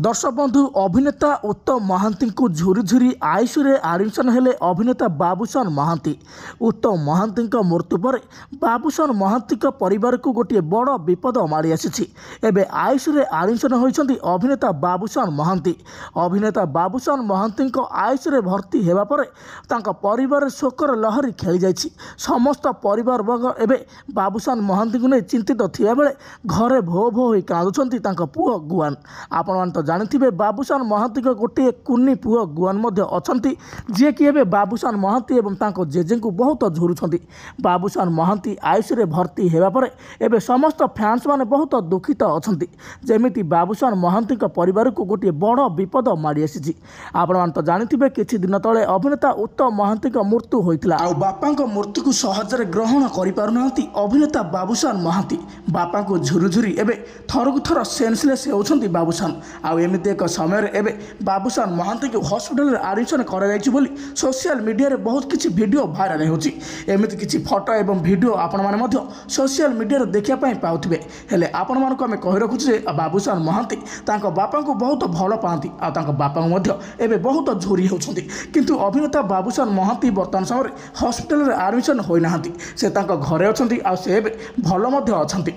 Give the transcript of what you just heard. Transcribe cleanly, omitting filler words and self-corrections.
दर्शक बंधु अभिनेता उत्तम महांती को झुरी झुरी आईसीयू आडमिशन हेले अभिनेता बाबूशान महांती। उत्तम महांती मृत्यु पर बाबूशान महांती परिवार को गोटे बड़ विपद माड़ी आसी। एवं आईसीयू आडमिशन होती अभिनेता बाबूशान महांती। अभिनेता बाबूशान महांती आईसीयू भर्ती होगा पर परिवार शोकर लहरी खेली जाइए। समस्त परिवार वर्ग एवं बाबूशान महांती को नहीं चिंतित थिया बेले घरे भो भो हो कांदुंट पुओ गुआन। आपण तो जानिथिबे बाबूशान महांती गोटे कुनी पुओ गुआन अच्छा जी कि एवं बाबूशान महांती एवं तांको जेजे को बहुत झुरुंट। बाबूशान महांती आईसीयू भर्ती होगा पर एवं समस्त फैंस माने बहुत दुखित अच्छा जमी बाबूशान महांती परिवार को गोटे बड़ विपद माड़ी आसी। आपण तो जानिथिबे किछि दिन तले अभिनेता उत्तम महांती मृत्यु होइतिला। आ बापा मृत्यु को सहजरे ग्रहण करि पारुनांती अभिनेता बाबूशान महांती। बापा को झुरी झुरी एवं थर को थर सेन्सलेस होउछंती बाबूशान। एमती एक समय एवं बाबूशान महांती को हॉस्पिटल आडमिशन कर सोशल मीडिया रे बहुत किसी वीडियो भाइराल होची। एमती किसी फोटो एवं वीडियो आपण माने सोशल मीडिया देखा पाउथिबे। हेले आपण मानक आमे कहि रखुछु जे बाबूशान महांती तांको बापा को बहुत भल पाती आ तांको बापा मध्य एबे बहुत झुरी होउछंती। किंतु अभिनेता बाबूशान महांती वर्तमान समय हॉस्पिटल आडमिशन होई नाहंती। से तांको घरे अछंती आ से भल मध्य अछंती।